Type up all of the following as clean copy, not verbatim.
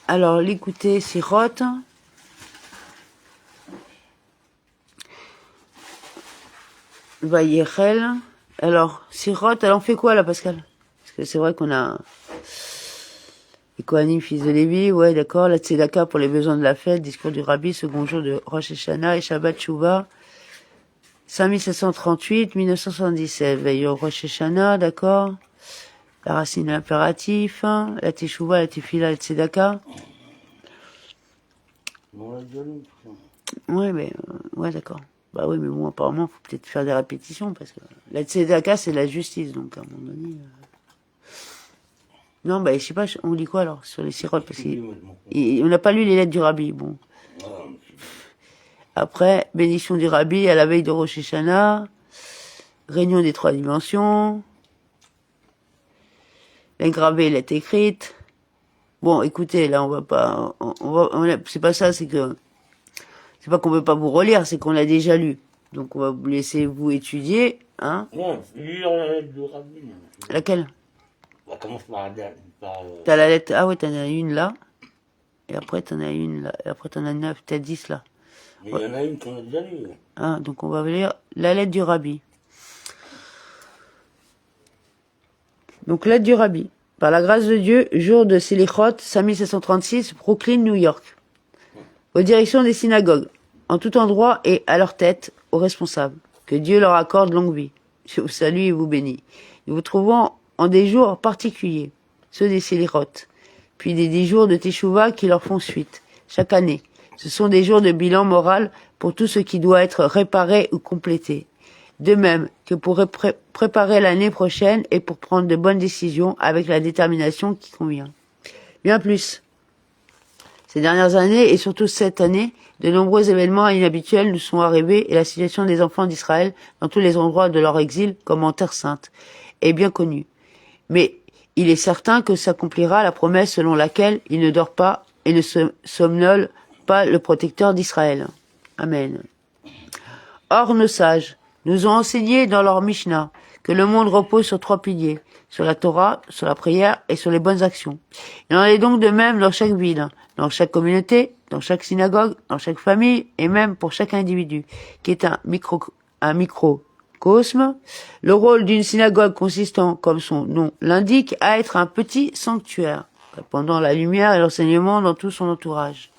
Alors, l'écouter, sirote. Vayechel. Alors, sirote, elle en fait quoi, là, Pascal? Parce que c'est vrai qu'on a les Kohanim, fils de Lévi, ouais, d'accord, la Tzedaka pour les besoins de la fête, discours du Rabbi, second jour de Rosh Hashanah et Shabbat Shuvah, 5738, 1977, veille au Rosh Hashanah, d'accord, la racine impératif, la Teshuvah, la Tefila, la Tzedaka. Ouais, mais, ouais, d'accord. Bah oui, mais bon, apparemment, faut peut-être faire des répétitions, parce que la Tzedaka, c'est la justice, donc, à un moment donné... Non, bah, je sais pas, on lit quoi, alors, sur les sirotes, parce qu'on n'a pas lu les lettres du Rabbi, bon. Après, bénédiction du Rabbi à la veille de Rosh Hashanah, réunion des trois dimensions, l'engravée, elle est écrite. Bon, écoutez, là, on va pas, c'est pas ça, c'est que, c'est pas qu'on veut pas vous relire, c'est qu'on l'a déjà lu. Donc, on va vous laisser vous étudier, hein. Non, lire la lettre du Rabbi. Laquelle? On commence par T'as la lettre, ah ouais, t'en as une là. Et après, t'en as une là. Et après, t'en as 9, t'as 10 là. Mais il y en a une qu'on a déjà lue. Hein, donc, on va lire la lettre du Rabbi. Donc, lettre du Rabbi. Par la grâce de Dieu, jour de Selichot, 5736, Brooklyn, New York. Aux directions des synagogues, en tout endroit et à leur tête, aux responsables. Que Dieu leur accorde longue vie. Je vous salue et vous bénis. Nous vous trouvons en des jours particuliers, ceux des Selichot, puis des 10 jours de Teshuvah qui leur font suite, chaque année. Ce sont des jours de bilan moral pour tout ce qui doit être réparé ou complété. De même que pour préparer l'année prochaine et pour prendre de bonnes décisions avec la détermination qui convient. Bien plus. Ces dernières années, et surtout cette année, de nombreux événements inhabituels nous sont arrivés et la situation des enfants d'Israël dans tous les endroits de leur exil, comme en Terre Sainte, est bien connue. Mais il est certain que s'accomplira la promesse selon laquelle il ne dort pas et ne somnole pas le protecteur d'Israël. Amen. Or, nos sages nous ont enseigné dans leur Mishnah que le monde repose sur 3 piliers, sur la Torah, sur la prière et sur les bonnes actions. Il en est donc de même dans chaque ville, dans chaque communauté, dans chaque synagogue, dans chaque famille et même pour chaque individu, qui est un microcosme. Le rôle d'une synagogue consistant, comme son nom l'indique, à être un petit sanctuaire, répandant la lumière et l'enseignement dans tout son entourage.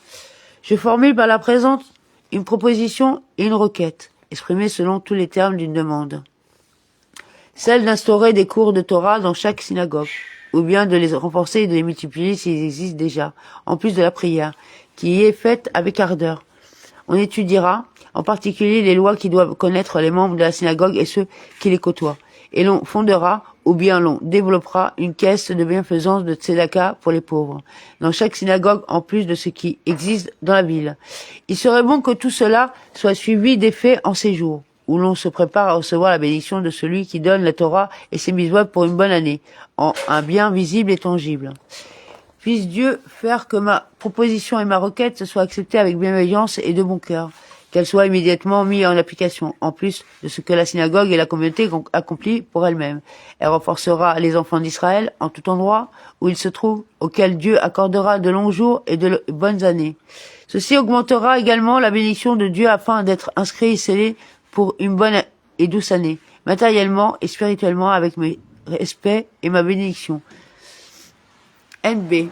Je formule par la présente une proposition et une requête, exprimée selon tous les termes d'une demande. Celle d'instaurer des cours de Torah dans chaque synagogue, ou bien de les renforcer et de les multiplier s'ils existent déjà, en plus de la prière, qui y est faite avec ardeur. On étudiera, en particulier, les lois qui doivent connaître les membres de la synagogue et ceux qui les côtoient, et l'on fondera, ou bien l'on développera une caisse de bienfaisance de tzedaka pour les pauvres, dans chaque synagogue en plus de ce qui existe dans la ville. Il serait bon que tout cela soit suivi d'effets en ces jours, où l'on se prépare à recevoir la bénédiction de celui qui donne la Torah et ses mitzvot pour une bonne année, en un bien visible et tangible. Puisse Dieu faire que ma proposition et ma requête se soient acceptées avec bienveillance et de bon cœur, qu'elles soient immédiatement mises en application, en plus de ce que la synagogue et la communauté ont accompli pour elles-mêmes. Elle renforcera les enfants d'Israël en tout endroit où ils se trouvent, auxquels Dieu accordera de longs jours et de bonnes années. Ceci augmentera également la bénédiction de Dieu afin d'être inscrits et scellés pour une bonne et douce année, matériellement et spirituellement avec mes respects et ma bénédiction. NB.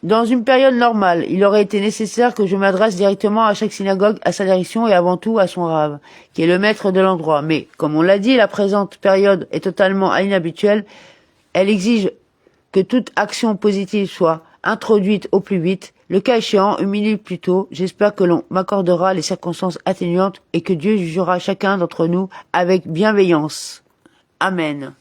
Dans une période normale, il aurait été nécessaire que je m'adresse directement à chaque synagogue, à sa direction et avant tout à son rave, qui est le maître de l'endroit. Mais, comme on l'a dit, la présente période est totalement inhabituelle. Elle exige que toute action positive soit introduite au plus vite. Le cas échéant, une minute plus tôt, j'espère que l'on m'accordera les circonstances atténuantes et que Dieu jugera chacun d'entre nous avec bienveillance. Amen.